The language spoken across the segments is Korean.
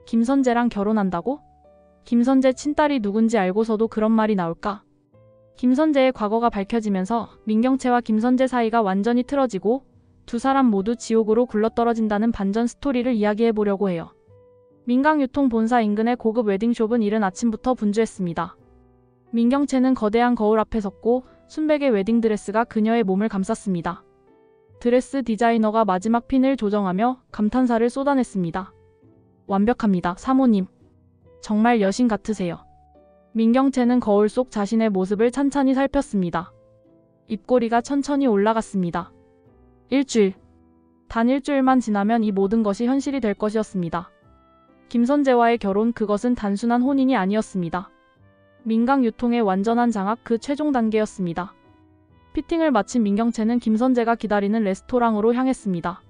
김선재랑 결혼한다고? 김선재 친딸이 누군지 알고서도 그런 말이 나올까? 김선재의 과거가 밝혀지면서 민경채와 김선재 사이가 완전히 틀어지고 두 사람 모두 지옥으로 굴러떨어진다는 반전 스토리를 이야기해보려고 해요. 민강유통본사 인근의 고급 웨딩숍은 이른 아침부터 분주했습니다. 민경채는 거대한 거울 앞에 섰고 순백의 웨딩드레스가 그녀의 몸을 감쌌습니다. 드레스 디자이너가 마지막 핀을 조정하며 감탄사를 쏟아냈습니다. 완벽합니다, 사모님. 정말 여신 같으세요. 민경채는 거울 속 자신의 모습을 찬찬히 살폈습니다. 입꼬리가 천천히 올라갔습니다. 일주일. 단 일주일만 지나면 이 모든 것이 현실이 될 것이었습니다. 김선재와의 결혼, 그것은 단순한 혼인이 아니었습니다. 민강유통의 완전한 장악, 그 최종 단계였습니다. 피팅을 마친 민경채는 김선재가 기다리는 레스토랑으로 향했습니다.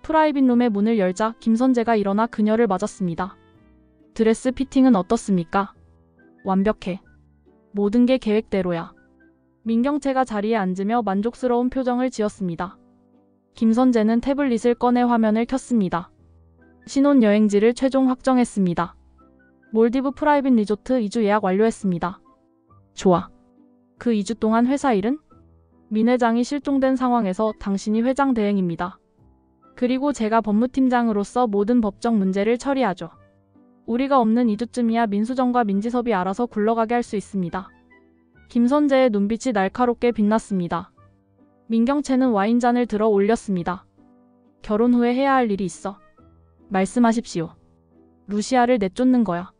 프라이빗 룸의 문을 열자 김선재가 일어나 그녀를 맞았습니다. 드레스 피팅은 어떻습니까? 완벽해. 모든 게 계획대로야. 민경채가 자리에 앉으며 만족스러운 표정을 지었습니다. 김선재는 태블릿을 꺼내 화면을 켰습니다. 신혼여행지를 최종 확정했습니다. 몰디브 프라이빗 리조트 2주 예약 완료했습니다. 좋아. 그 2주 동안 회사 일은? 민 회장이 실종된 상황에서 당신이 회장 대행입니다. 그리고 제가 법무팀장으로서 모든 법적 문제를 처리하죠. 우리가 없는 2주쯤이야 민수정과 민지섭이 알아서 굴러가게 할 수 있습니다. 김선재의 눈빛이 날카롭게 빛났습니다. 민경채는 와인잔을 들어 올렸습니다. 결혼 후에 해야 할 일이 있어. 말씀하십시오. 루시아를 내쫓는 거야.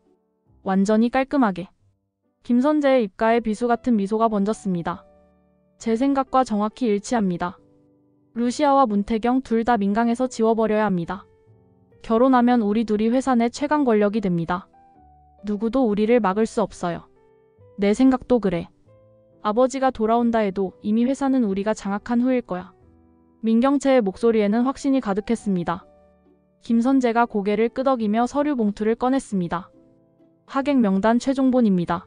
완전히 깔끔하게. 김선재의 입가에 비수 같은 미소가 번졌습니다. 제 생각과 정확히 일치합니다. 루시아와 문태경 둘 다 민강에서 지워버려야 합니다. 결혼하면 우리 둘이 회사 내 최강 권력이 됩니다. 누구도 우리를 막을 수 없어요. 내 생각도 그래. 아버지가 돌아온다 해도 이미 회사는 우리가 장악한 후일 거야. 민경채의 목소리에는 확신이 가득했습니다. 김선재가 고개를 끄덕이며 서류 봉투를 꺼냈습니다. 하객 명단 최종본입니다.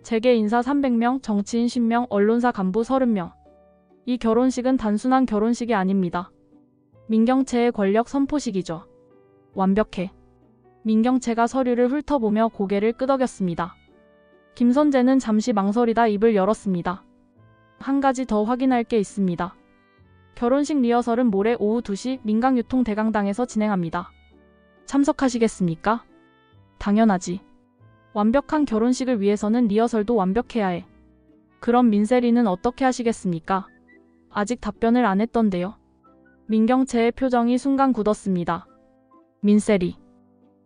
재계 인사 300명, 정치인 10명, 언론사 간부 30명. 이 결혼식은 단순한 결혼식이 아닙니다. 민경채의 권력 선포식이죠. 완벽해. 민경채가 서류를 훑어보며 고개를 끄덕였습니다. 김선재는 잠시 망설이다 입을 열었습니다. 한 가지 더 확인할 게 있습니다. 결혼식 리허설은 모레 오후 2시 민강유통 대강당에서 진행합니다. 참석하시겠습니까? 당연하지. 완벽한 결혼식을 위해서는 리허설도 완벽해야 해. 그럼 민세리는 어떻게 하시겠습니까? 아직 답변을 안 했던데요. 민경채의 표정이 순간 굳었습니다. 민세리.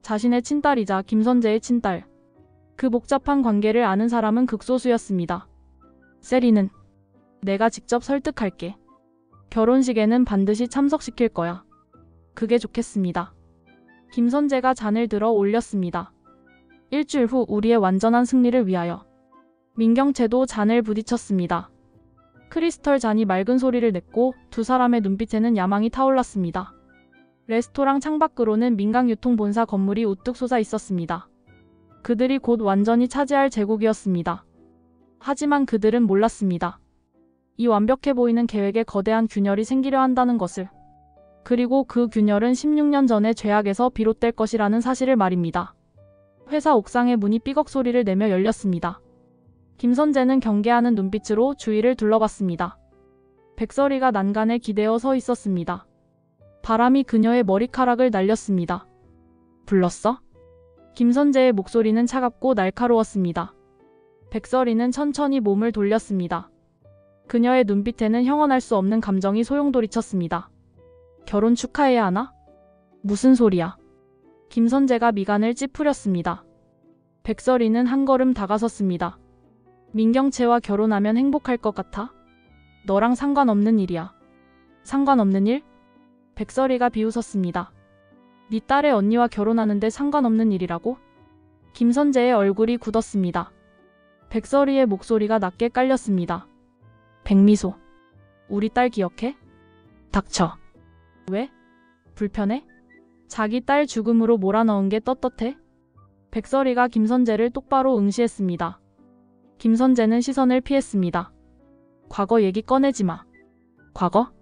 자신의 친딸이자 김선재의 친딸. 그 복잡한 관계를 아는 사람은 극소수였습니다. 세리는 내가 직접 설득할게. 결혼식에는 반드시 참석시킬 거야. 그게 좋겠습니다. 김선재가 잔을 들어 올렸습니다. 일주일 후 우리의 완전한 승리를 위하여. 민경채도 잔을 부딪혔습니다. 크리스털 잔이 맑은 소리를 냈고 두 사람의 눈빛에는 야망이 타올랐습니다. 레스토랑 창밖으로는 민강유통본사 건물이 우뚝 솟아 있었습니다. 그들이 곧 완전히 차지할 제국이었습니다. 하지만 그들은 몰랐습니다. 이 완벽해 보이는 계획에 거대한 균열이 생기려 한다는 것을. 그리고 그 균열은 16년 전의 죄악에서 비롯될 것이라는 사실을 말입니다. 회사 옥상의 문이 삐걱 소리를 내며 열렸습니다. 김선재는 경계하는 눈빛으로 주위를 둘러봤습니다. 백설이가 난간에 기대어 서 있었습니다. 바람이 그녀의 머리카락을 날렸습니다. 불렀어? 김선재의 목소리는 차갑고 날카로웠습니다. 백설이는 천천히 몸을 돌렸습니다. 그녀의 눈빛에는 형언할 수 없는 감정이 소용돌이쳤습니다. 결혼 축하해야 하나? 무슨 소리야? 김선재가 미간을 찌푸렸습니다. 백설이는 한 걸음 다가섰습니다. 민경채와 결혼하면 행복할 것 같아? 너랑 상관없는 일이야. 상관없는 일? 백설이가 비웃었습니다. 네 딸의 언니와 결혼하는데 상관없는 일이라고? 김선재의 얼굴이 굳었습니다. 백설이의 목소리가 낮게 깔렸습니다. 백미소. 우리 딸 기억해? 닥쳐. 왜? 불편해? 자기 딸 죽음으로 몰아넣은 게 떳떳해? 백설이가 김선재를 똑바로 응시했습니다. 김선재는 시선을 피했습니다. 과거 얘기 꺼내지 마. 과거?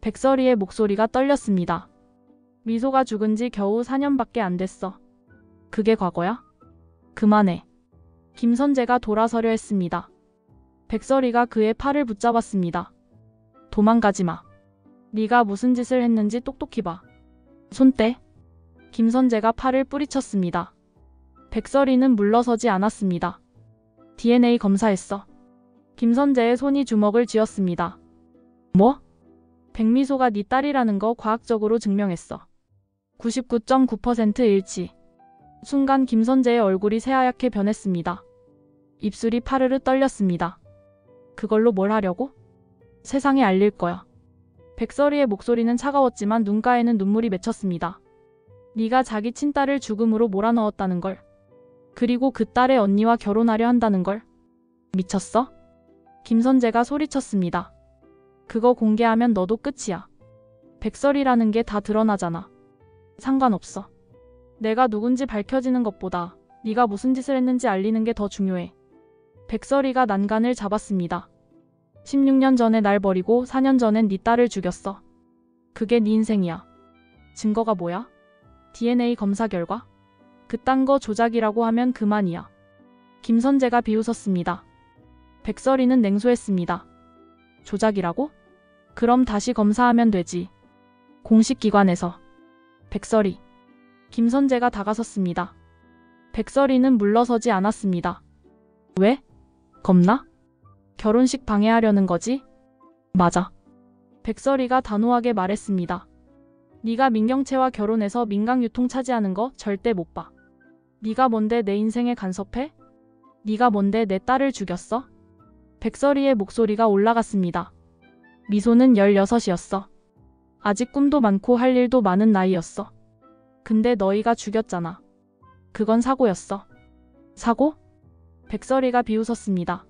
백설이의 목소리가 떨렸습니다. 미소가 죽은 지 겨우 4년밖에 안 됐어. 그게 과거야? 그만해. 김선재가 돌아서려 했습니다. 백설이가 그의 팔을 붙잡았습니다. 도망가지 마. 네가 무슨 짓을 했는지 똑똑히 봐. 손 떼. 김선재가 팔을 뿌리쳤습니다. 백설이는 물러서지 않았습니다. DNA 검사했어. 김선재의 손이 주먹을 쥐었습니다. 뭐? 백미소가 네 딸이라는 거 과학적으로 증명했어. 99.9% 일치. 순간 김선재의 얼굴이 새하얗게 변했습니다. 입술이 파르르 떨렸습니다. 그걸로 뭘 하려고? 세상에 알릴 거야. 백설이의 목소리는 차가웠지만 눈가에는 눈물이 맺혔습니다. 네가 자기 친딸을 죽음으로 몰아넣었다는 걸. 그리고 그 딸의 언니와 결혼하려 한다는 걸. 미쳤어? 김선재가 소리쳤습니다. 그거 공개하면 너도 끝이야. 백설이라는 게 다 드러나잖아. 상관없어. 내가 누군지 밝혀지는 것보다 네가 무슨 짓을 했는지 알리는 게 더 중요해. 백설이가 난간을 잡았습니다. 16년 전에 날 버리고 4년 전엔 네 딸을 죽였어. 그게 네 인생이야. 증거가 뭐야? DNA 검사 결과? 그딴 거 조작이라고 하면 그만이야. 김선재가 비웃었습니다. 백설이는 냉소했습니다. 조작이라고? 그럼 다시 검사하면 되지. 공식 기관에서. 백설이. 김선재가 다가섰습니다. 백설이는 물러서지 않았습니다. 왜? 겁나? 결혼식 방해하려는 거지? 맞아. 백설이가 단호하게 말했습니다. 네가 민경채와 결혼해서 민강 유통 차지하는 거 절대 못 봐. 네가 뭔데 내 인생에 간섭해? 네가 뭔데 내 딸을 죽였어? 백설이의 목소리가 올라갔습니다. 미소는 16이었어. 아직 꿈도 많고 할 일도 많은 나이였어. 근데 너희가 죽였잖아. 그건 사고였어. 사고? 백설이가 비웃었습니다.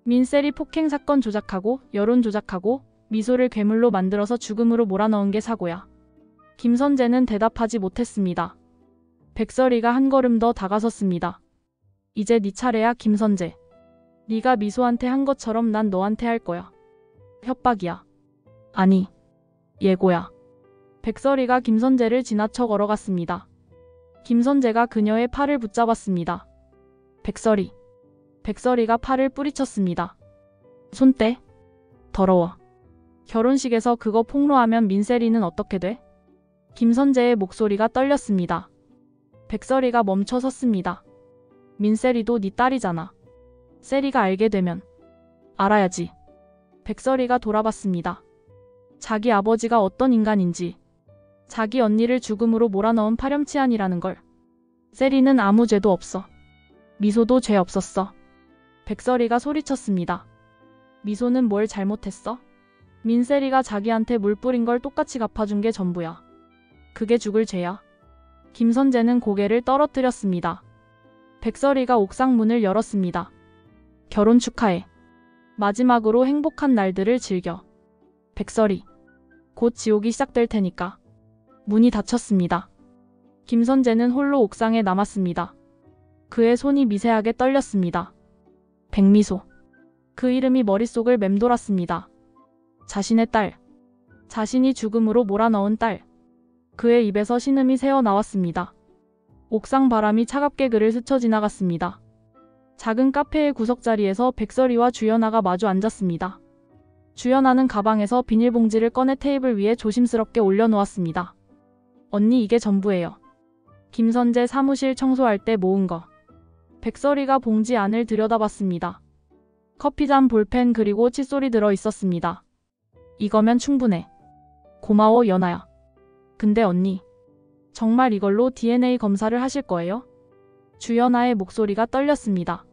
민셀이 폭행 사건 조작하고 여론 조작하고 미소를 괴물로 만들어서 죽음으로 몰아넣은 게 사고야. 김선재는 대답하지 못했습니다. 백설이가 한 걸음 더 다가섰습니다. 이제 네 차례야, 김선재. 네가 미소한테 한 것처럼 난 너한테 할 거야. 협박이야. 아니, 예고야. 백설이가 김선재를 지나쳐 걸어갔습니다. 김선재가 그녀의 팔을 붙잡았습니다. 백설이. 백설이가 팔을 뿌리쳤습니다. 손 떼. 더러워. 결혼식에서 그거 폭로하면 민셀이는 어떻게 돼? 김선재의 목소리가 떨렸습니다. 백설이가 멈춰 섰습니다. 민셀이도 네 딸이잖아. 셀이가 알게 되면. 알아야지. 백설이가 돌아봤습니다. 자기 아버지가 어떤 인간인지. 자기 언니를 죽음으로 몰아넣은 파렴치한이라는 걸. 셀이는 아무 죄도 없어. 미소도 죄 없었어. 백설이가 소리쳤습니다. 미소는 뭘 잘못했어? 민셀이가 자기한테 물 뿌린 걸 똑같이 갚아준 게 전부야. 그게 죽을 죄야. 김선재는 고개를 떨어뜨렸습니다. 백설이가 옥상 문을 열었습니다. 결혼 축하해. 마지막으로 행복한 날들을 즐겨. 백설이. 곧 지옥이 시작될 테니까. 문이 닫혔습니다. 김선재는 홀로 옥상에 남았습니다. 그의 손이 미세하게 떨렸습니다. 백미소. 그 이름이 머릿속을 맴돌았습니다. 자신의 딸. 자신이 죽음으로 몰아넣은 딸. 그의 입에서 신음이 새어나왔습니다. 옥상 바람이 차갑게 그를 스쳐 지나갔습니다. 작은 카페의 구석자리에서 백설이와 주연아가 마주 앉았습니다. 주연아는 가방에서 비닐봉지를 꺼내 테이블 위에 조심스럽게 올려놓았습니다. 언니, 이게 전부예요. 김선재 사무실 청소할 때 모은 거. 백설이가 봉지 안을 들여다봤습니다. 커피잔, 볼펜 그리고 칫솔이 들어 있었습니다. 이거면 충분해. 고마워, 연아야. 근데 언니, 정말 이걸로 DNA 검사를 하실 거예요? 주연아의 목소리가 떨렸습니다.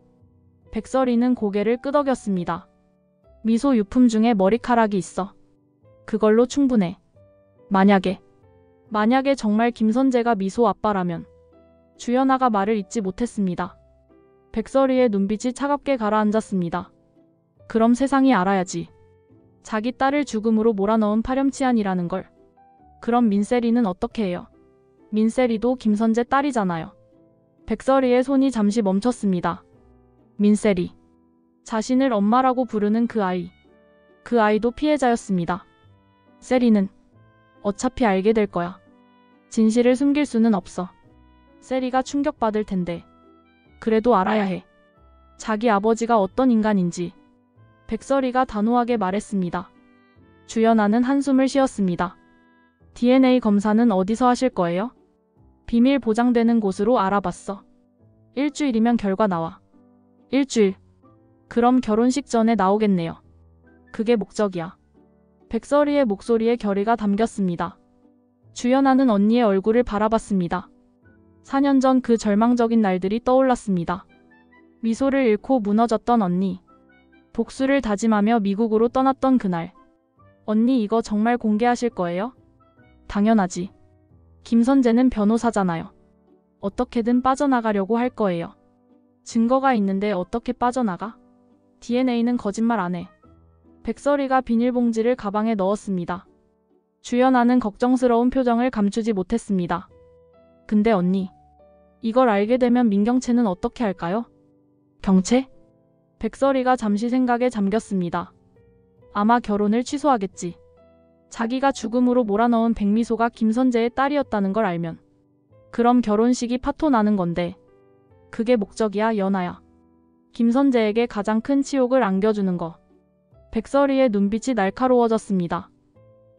백설이는 고개를 끄덕였습니다. 미소 유품 중에 머리카락이 있어. 그걸로 충분해. 만약에 정말 김선재가 미소 아빠라면. 주연아가 말을 잇지 못했습니다. 백설이의 눈빛이 차갑게 가라앉았습니다. 그럼 세상이 알아야지. 자기 딸을 죽음으로 몰아넣은 파렴치한이라는 걸. 그럼 민셀이는 어떻게 해요? 민셀이도 김선재 딸이잖아요. 백설이의 손이 잠시 멈췄습니다. 민셀이. 자신을 엄마라고 부르는 그 아이. 그 아이도 피해자였습니다. 셀이는 어차피 알게 될 거야. 진실을 숨길 수는 없어. 세리가 충격받을 텐데. 그래도 알아야 해. 자기 아버지가 어떤 인간인지. 백설이가 단호하게 말했습니다. 주연아는 한숨을 쉬었습니다. DNA 검사는 어디서 하실 거예요? 비밀 보장되는 곳으로 알아봤어. 일주일이면 결과 나와. 일주일. 그럼 결혼식 전에 나오겠네요. 그게 목적이야. 백설이의 목소리에 결의가 담겼습니다. 주연아는 언니의 얼굴을 바라봤습니다. 4년 전 그 절망적인 날들이 떠올랐습니다. 미소를 잃고 무너졌던 언니. 복수를 다짐하며 미국으로 떠났던 그날. 언니 이거 정말 공개하실 거예요? 당연하지. 김선재는 변호사잖아요. 어떻게든 빠져나가려고 할 거예요. 증거가 있는데 어떻게 빠져나가? DNA는 거짓말 안 해. 백설이가 비닐봉지를 가방에 넣었습니다. 주연아는 걱정스러운 표정을 감추지 못했습니다. 근데 언니, 이걸 알게 되면 민경채는 어떻게 할까요? 경채? 백설이가 잠시 생각에 잠겼습니다. 아마 결혼을 취소하겠지. 자기가 죽음으로 몰아넣은 백미소가 김선재의 딸이었다는 걸 알면. 그럼 결혼식이 파토 나는 건데. 그게 목적이야, 연아야. 김선재에게 가장 큰 치욕을 안겨주는 거. 백설이의 눈빛이 날카로워졌습니다.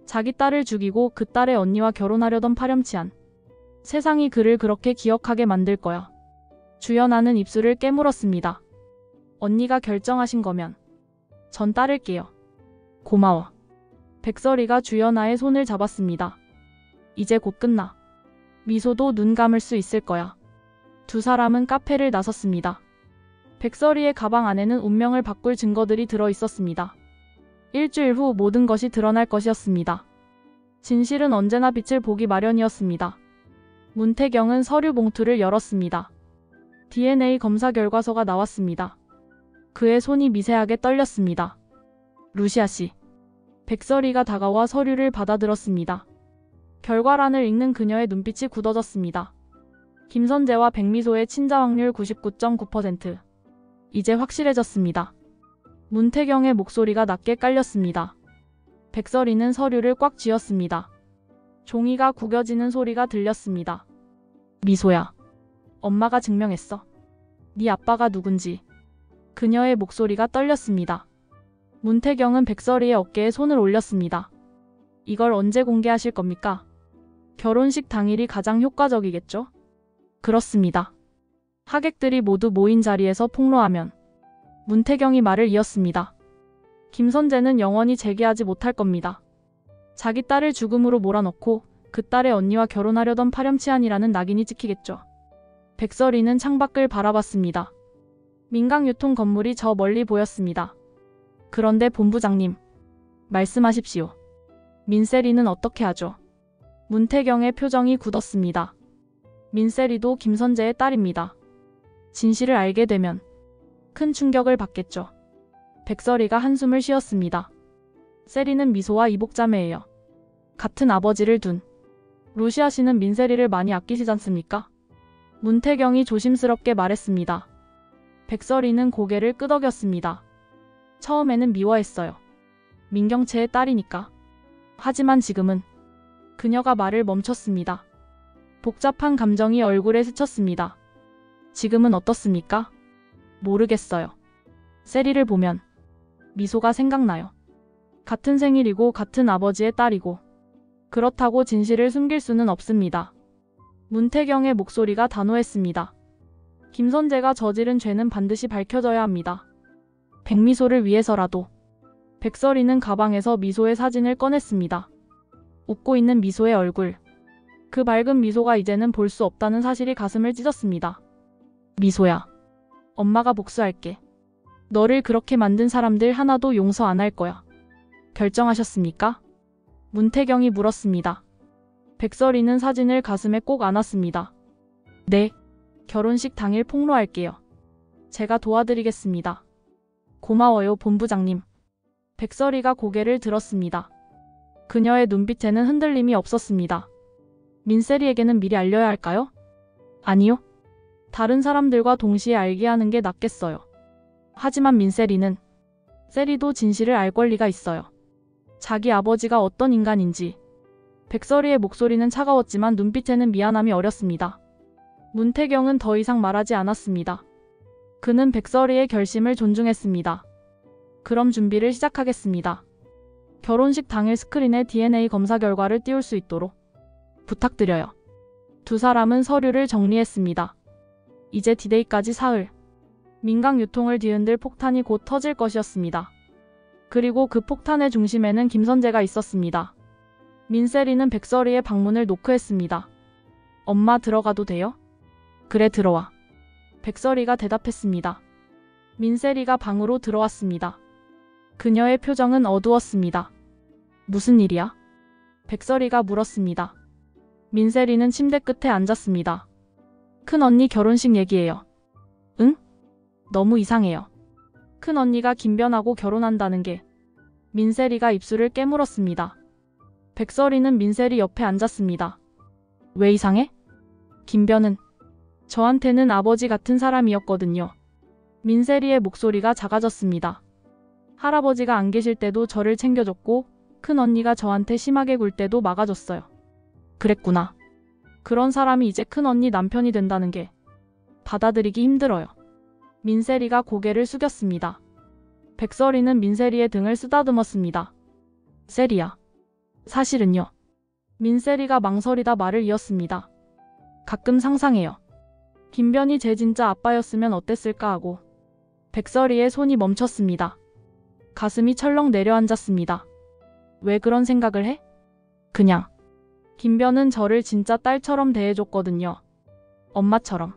자기 딸을 죽이고 그 딸의 언니와 결혼하려던 파렴치한. 세상이 그를 그렇게 기억하게 만들 거야. 주연아는 입술을 깨물었습니다. 언니가 결정하신 거면 전 따를게요. 고마워. 백설이가 주연아의 손을 잡았습니다. 이제 곧 끝나. 미소도 눈 감을 수 있을 거야. 두 사람은 카페를 나섰습니다. 백설이의 가방 안에는 운명을 바꿀 증거들이 들어 있었습니다. 일주일 후 모든 것이 드러날 것이었습니다. 진실은 언제나 빛을 보기 마련이었습니다. 문태경은 서류 봉투를 열었습니다. DNA 검사 결과서가 나왔습니다. 그의 손이 미세하게 떨렸습니다. 루시아 씨. 백설이가 다가와 서류를 받아들었습니다. 결과란을 읽는 그녀의 눈빛이 굳어졌습니다. 김선재와 백미소의 친자 확률 99.9%. 이제 확실해졌습니다. 문태경의 목소리가 낮게 깔렸습니다. 백설이는 서류를 꽉 쥐었습니다. 종이가 구겨지는 소리가 들렸습니다. 미소야. 엄마가 증명했어. 네 아빠가 누군지. 그녀의 목소리가 떨렸습니다. 문태경은 백설이의 어깨에 손을 올렸습니다. 이걸 언제 공개하실 겁니까? 결혼식 당일이 가장 효과적이겠죠? 그렇습니다. 하객들이 모두 모인 자리에서 폭로하면. 문태경이 말을 이었습니다. 김선재는 영원히 재개하지 못할 겁니다. 자기 딸을 죽음으로 몰아넣고 그 딸의 언니와 결혼하려던 파렴치한이라는 낙인이 찍히겠죠. 백설이는 창밖을 바라봤습니다. 민강유통 건물이 저 멀리 보였습니다. 그런데 본부장님, 말씀하십시오. 민세리는 어떻게 하죠? 문태경의 표정이 굳었습니다. 민세리도 김선재의 딸입니다. 진실을 알게 되면 큰 충격을 받겠죠. 백설이가 한숨을 쉬었습니다. 세리는 미소와 이복자매예요. 같은 아버지를 둔. 루시아 씨는 민세리를 많이 아끼시지 않습니까? 문태경이 조심스럽게 말했습니다. 백설이는 고개를 끄덕였습니다. 처음에는 미워했어요. 민경채의 딸이니까. 하지만 지금은. 그녀가 말을 멈췄습니다. 복잡한 감정이 얼굴에 스쳤습니다. 지금은 어떻습니까? 모르겠어요. 세리를 보면 미소가 생각나요. 같은 생일이고 같은 아버지의 딸이고. 그렇다고 진실을 숨길 수는 없습니다. 문태경의 목소리가 단호했습니다. 김선재가 저지른 죄는 반드시 밝혀져야 합니다. 백미소를 위해서라도. 백설이는 가방에서 미소의 사진을 꺼냈습니다. 웃고 있는 미소의 얼굴. 그 밝은 미소가 이제는 볼 수 없다는 사실이 가슴을 찢었습니다. 미소야. 엄마가 복수할게. 너를 그렇게 만든 사람들 하나도 용서 안 할 거야. 결정하셨습니까? 문태경이 물었습니다. 백설이는 사진을 가슴에 꼭 안았습니다. 네. 결혼식 당일 폭로할게요. 제가 도와드리겠습니다. 고마워요, 본부장님. 백설이가 고개를 들었습니다. 그녀의 눈빛에는 흔들림이 없었습니다. 민세리에게는 미리 알려야 할까요? 아니요. 다른 사람들과 동시에 알게 하는 게 낫겠어요. 하지만 민세리는 세리도 진실을 알 권리가 있어요. 자기 아버지가 어떤 인간인지. 백설이의 목소리는 차가웠지만 눈빛에는 미안함이 어렸습니다. 문태경은 더 이상 말하지 않았습니다. 그는 백설이의 결심을 존중했습니다. 그럼 준비를 시작하겠습니다. 결혼식 당일 스크린에 DNA 검사 결과를 띄울 수 있도록 부탁드려요. 두 사람은 서류를 정리했습니다. 이제 디데이까지 사흘. 민강 유통을 뒤흔들 폭탄이 곧 터질 것이었습니다. 그리고 그 폭탄의 중심에는 김선재가 있었습니다. 민세리는 백설이의 방문을 노크했습니다. 엄마 들어가도 돼요? 그래 들어와. 백설이가 대답했습니다. 민세리가 방으로 들어왔습니다. 그녀의 표정은 어두웠습니다. 무슨 일이야? 백설이가 물었습니다. 민세리는 침대 끝에 앉았습니다. 큰언니 결혼식 얘기예요. 응? 너무 이상해요. 큰언니가 김변하고 결혼한다는 게. 민세리가 입술을 깨물었습니다. 백설이는 민세리 옆에 앉았습니다. 왜 이상해? 김변은 저한테는 아버지 같은 사람이었거든요. 민세리의 목소리가 작아졌습니다. 할아버지가 안 계실 때도 저를 챙겨줬고 큰언니가 저한테 심하게 굴 때도 막아줬어요. 그랬구나. 그런 사람이 이제 큰언니 남편이 된다는 게 받아들이기 힘들어요. 민세리가 고개를 숙였습니다. 백설이는 민세리의 등을 쓰다듬었습니다. 세리야. 사실은요. 민세리가 망설이다 말을 이었습니다. 가끔 상상해요. 김변이 제 진짜 아빠였으면 어땠을까 하고. 백설이의 손이 멈췄습니다. 가슴이 철렁 내려앉았습니다. 왜 그런 생각을 해? 그냥. 김변은 저를 진짜 딸처럼 대해줬거든요. 엄마처럼.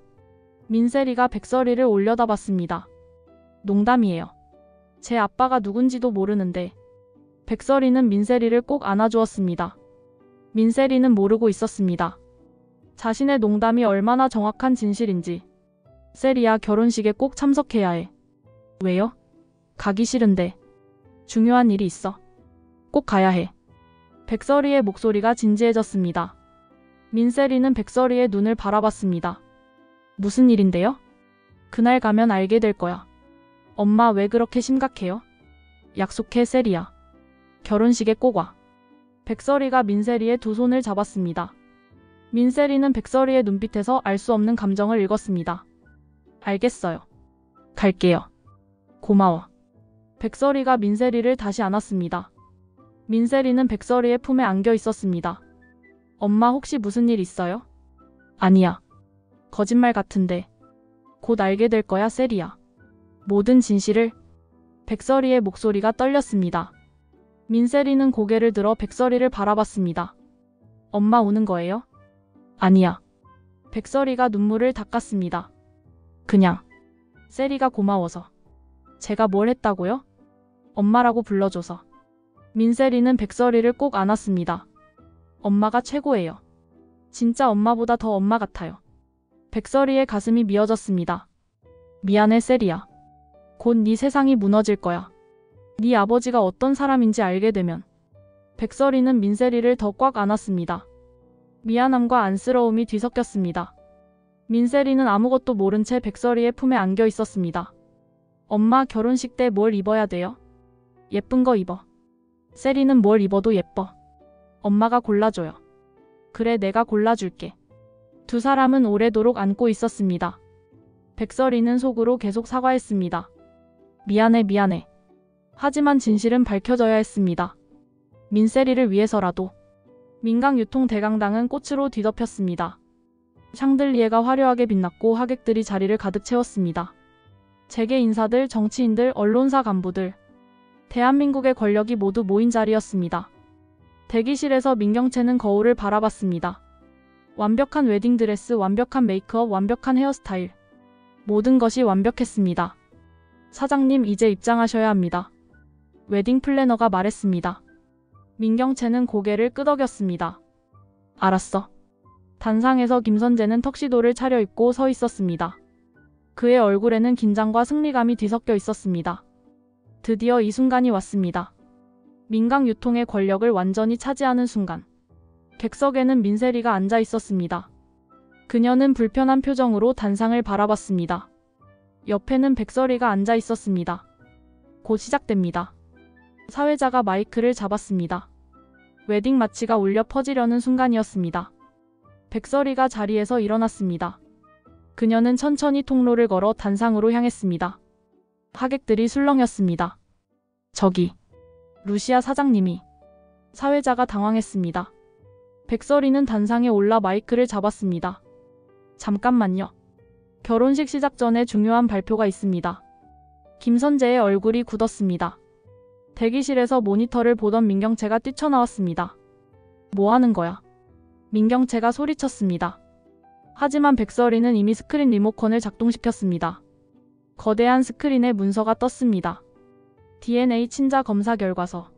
민세리가 백설이를 올려다봤습니다. 농담이에요. 제 아빠가 누군지도 모르는데. 백설이는 민세리를 꼭 안아주었습니다. 민세리는 모르고 있었습니다. 자신의 농담이 얼마나 정확한 진실인지. 세리야 결혼식에 꼭 참석해야 해. 왜요? 가기 싫은데. 중요한 일이 있어. 꼭 가야 해. 백설이의 목소리가 진지해졌습니다. 민세리는 백설이의 눈을 바라봤습니다. 무슨 일인데요? 그날 가면 알게 될 거야. 엄마 왜 그렇게 심각해요? 약속해 세리야. 결혼식에 꼭 와. 백설이가 민세리의 두 손을 잡았습니다. 민세리는 백설이의 눈빛에서 알 수 없는 감정을 읽었습니다. 알겠어요. 갈게요. 고마워. 백설이가 민세리를 다시 안았습니다. 민세리는 백설이의 품에 안겨 있었습니다. 엄마 혹시 무슨 일 있어요? 아니야. 거짓말 같은데. 곧 알게 될 거야 세리야. 모든 진실을. 백설이의 목소리가 떨렸습니다. 민세리는 고개를 들어 백설이를 바라봤습니다. 엄마 우는 거예요? 아니야. 백설이가 눈물을 닦았습니다. 그냥. 세리가 고마워서. 제가 뭘 했다고요? 엄마라고 불러줘서. 민세리는 백설이를 꼭 안았습니다. 엄마가 최고예요. 진짜 엄마보다 더 엄마 같아요. 백설이의 가슴이 미어졌습니다. 미안해 세리야. 곧 네 세상이 무너질 거야. 네 아버지가 어떤 사람인지 알게 되면. 백설이는 민세리를 더 꽉 안았습니다. 미안함과 안쓰러움이 뒤섞였습니다. 민세리는 아무것도 모른 채 백설이의 품에 안겨 있었습니다. 엄마 결혼식 때 뭘 입어야 돼요? 예쁜 거 입어. 세리는 뭘 입어도 예뻐. 엄마가 골라줘요. 그래 내가 골라줄게. 두 사람은 오래도록 안고 있었습니다. 백설이는 속으로 계속 사과했습니다. 미안해. 하지만 진실은 밝혀져야 했습니다. 민세리를 위해서라도. 민강 유통 대강당은 꽃으로 뒤덮였습니다. 샹들리에가 화려하게 빛났고 하객들이 자리를 가득 채웠습니다. 재계 인사들, 정치인들, 언론사 간부들. 대한민국의 권력이 모두 모인 자리였습니다. 대기실에서 민경채는 거울을 바라봤습니다. 완벽한 웨딩드레스, 완벽한 메이크업, 완벽한 헤어스타일. 모든 것이 완벽했습니다. 사장님 이제 입장하셔야 합니다. 웨딩 플래너가 말했습니다. 민경채는 고개를 끄덕였습니다. 알았어. 단상에서 김선재는 턱시도를 차려입고 서 있었습니다. 그의 얼굴에는 긴장과 승리감이 뒤섞여 있었습니다. 드디어 이 순간이 왔습니다. 민강 유통의 권력을 완전히 차지하는 순간. 객석에는 민세리가 앉아 있었습니다. 그녀는 불편한 표정으로 단상을 바라봤습니다. 옆에는 백설이가 앉아 있었습니다. 곧 시작됩니다. 사회자가 마이크를 잡았습니다. 웨딩 마치가 울려 퍼지려는 순간이었습니다. 백설이가 자리에서 일어났습니다. 그녀는 천천히 통로를 걸어 단상으로 향했습니다. 하객들이 술렁였습니다. 저기, 루시아 사장님이. 사회자가 당황했습니다. 백설이는 단상에 올라 마이크를 잡았습니다. 잠깐만요. 결혼식 시작 전에 중요한 발표가 있습니다. 김선재의 얼굴이 굳었습니다. 대기실에서 모니터를 보던 민경채가 뛰쳐나왔습니다. 뭐 하는 거야? 민경채가 소리쳤습니다. 하지만 백설이는 이미 스크린 리모컨을 작동시켰습니다. 거대한 스크린에 문서가 떴습니다. DNA 친자 검사 결과서.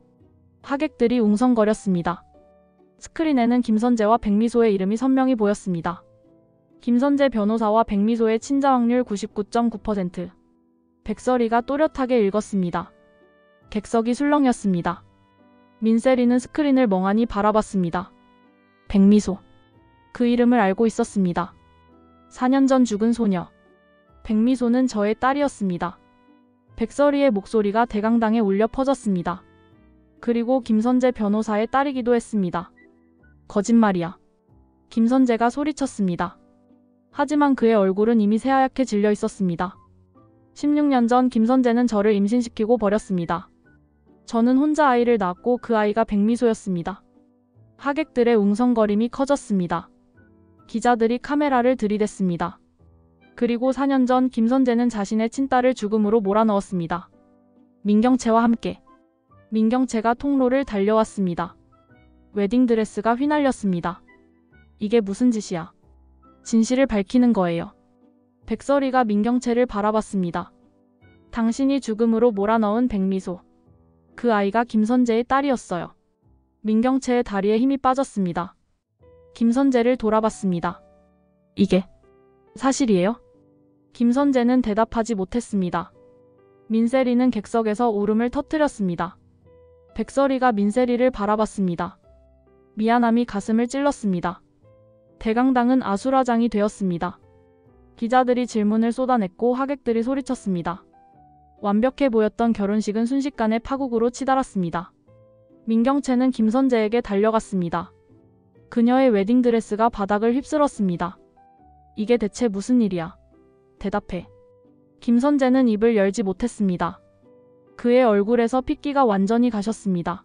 하객들이 웅성거렸습니다. 스크린에는 김선재와 백미소의 이름이 선명히 보였습니다. 김선재 변호사와 백미소의 친자 확률 99.9%. 백설이가 또렷하게 읽었습니다. 객석이 술렁였습니다. 민세리는 스크린을 멍하니 바라봤습니다. 백미소. 그 이름을 알고 있었습니다. 4년 전 죽은 소녀. 백미소는 저의 딸이었습니다. 백설이의 목소리가 대강당에 울려 퍼졌습니다. 그리고 김선재 변호사의 딸이기도 했습니다. 거짓말이야. 김선재가 소리쳤습니다. 하지만 그의 얼굴은 이미 새하얗게 질려 있었습니다. 16년 전 김선재는 저를 임신시키고 버렸습니다. 저는 혼자 아이를 낳았고 그 아이가 백미소였습니다. 하객들의 웅성거림이 커졌습니다. 기자들이 카메라를 들이댔습니다. 그리고 4년 전 김선재는 자신의 친딸을 죽음으로 몰아넣었습니다. 민경채와 함께. 민경채가 통로를 달려왔습니다. 웨딩드레스가 휘날렸습니다. 이게 무슨 짓이야? 진실을 밝히는 거예요. 백설이가 민경채를 바라봤습니다. 당신이 죽음으로 몰아넣은 백미소. 그 아이가 김선재의 딸이었어요. 민경채의 다리에 힘이 빠졌습니다. 김선재를 돌아봤습니다. 이게 사실이에요? 김선재는 대답하지 못했습니다. 민세리는 객석에서 울음을 터뜨렸습니다. 백설이가 민세리를 바라봤습니다. 미안함이 가슴을 찔렀습니다. 대강당은 아수라장이 되었습니다. 기자들이 질문을 쏟아냈고 하객들이 소리쳤습니다. 완벽해 보였던 결혼식은 순식간에 파국으로 치달았습니다. 민경채는 김선재에게 달려갔습니다. 그녀의 웨딩드레스가 바닥을 휩쓸었습니다. 이게 대체 무슨 일이야? 대답해. 김선재는 입을 열지 못했습니다. 그의 얼굴에서 핏기가 완전히 가셨습니다.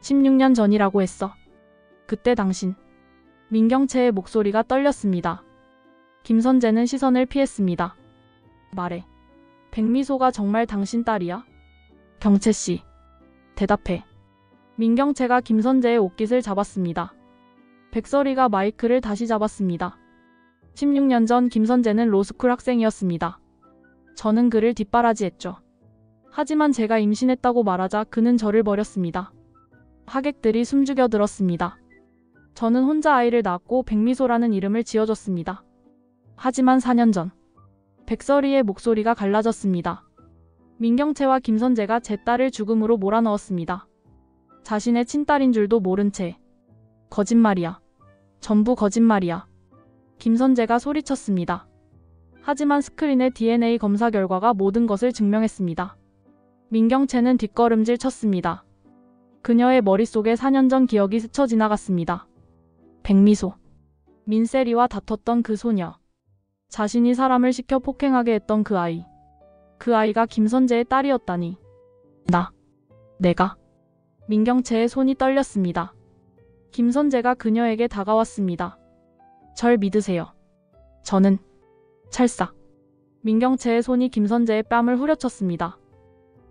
16년 전이라고 했어. 그때 당신. 민경채의 목소리가 떨렸습니다. 김선재는 시선을 피했습니다. 말해. 백미소가 정말 당신 딸이야? 경채씨. 대답해. 민경채가 김선재의 옷깃을 잡았습니다. 백설이가 마이크를 다시 잡았습니다. 16년 전 김선재는 로스쿨 학생이었습니다. 저는 그를 뒷바라지했죠. 하지만 제가 임신했다고 말하자 그는 저를 버렸습니다. 하객들이 숨죽여 들었습니다. 저는 혼자 아이를 낳았고 백미소라는 이름을 지어줬습니다. 하지만 4년 전 백설이의 목소리가 갈라졌습니다. 민경채와 김선재가 제 딸을 죽음으로 몰아넣었습니다. 자신의 친딸인 줄도 모른 채. 거짓말이야. 전부 거짓말이야. 김선재가 소리쳤습니다. 하지만 스크린의 DNA 검사 결과가 모든 것을 증명했습니다. 민경채는 뒷걸음질 쳤습니다. 그녀의 머릿속에 4년 전 기억이 스쳐 지나갔습니다. 백미소. 민세리와 다퉜던 그 소녀. 자신이 사람을 시켜 폭행하게 했던 그 아이. 그 아이가 김선재의 딸이었다니. 내가. 민경채의 손이 떨렸습니다. 김선재가 그녀에게 다가왔습니다. 절 믿으세요. 저는 찰싹. 민경채의 손이 김선재의 뺨을 후려쳤습니다.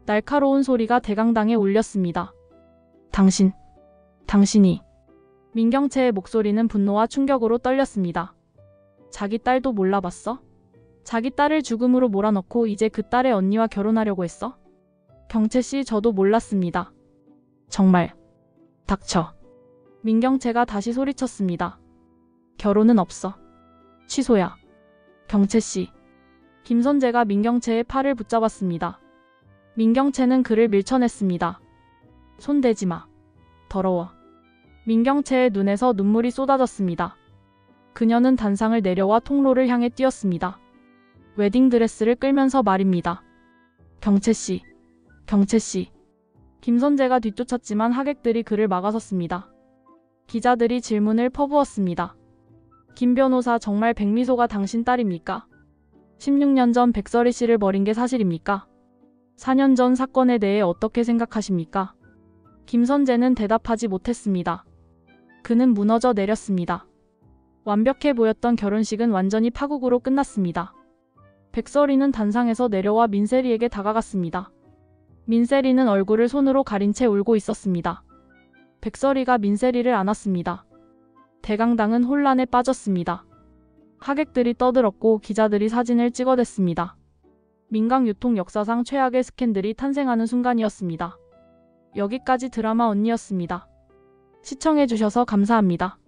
날카로운 소리가 대강당에 울렸습니다. 당신이. 민경채의 목소리는 분노와 충격으로 떨렸습니다. 자기 딸도 몰라봤어? 자기 딸을 죽음으로 몰아넣고 이제 그 딸의 언니와 결혼하려고 했어? 경채씨, 저도 몰랐습니다. 정말. 닥쳐. 민경채가 다시 소리쳤습니다. 결혼은 없어. 취소야. 경채씨. 김선재가 민경채의 팔을 붙잡았습니다. 민경채는 그를 밀쳐냈습니다. 손 대지 마. 더러워. 민경채의 눈에서 눈물이 쏟아졌습니다. 그녀는 단상을 내려와 통로를 향해 뛰었습니다. 웨딩드레스를 끌면서 말입니다. 경채씨. 김선재가 뒤쫓았지만 하객들이 그를 막아섰습니다. 기자들이 질문을 퍼부었습니다. 김 변호사, 정말 백미소가 당신 딸입니까? 16년 전 백설이 씨를 버린 게 사실입니까? 4년 전 사건에 대해 어떻게 생각하십니까? 김선재는 대답하지 못했습니다. 그는 무너져 내렸습니다. 완벽해 보였던 결혼식은 완전히 파국으로 끝났습니다. 백설이는 단상에서 내려와 민세리에게 다가갔습니다. 민세리는 얼굴을 손으로 가린 채 울고 있었습니다. 백설이가 민세리를 안았습니다. 대강당은 혼란에 빠졌습니다. 하객들이 떠들었고 기자들이 사진을 찍어댔습니다. 민강 유통 역사상 최악의 스캔들이 탄생하는 순간이었습니다. 여기까지 드라마 언니였습니다. 시청해주셔서 감사합니다.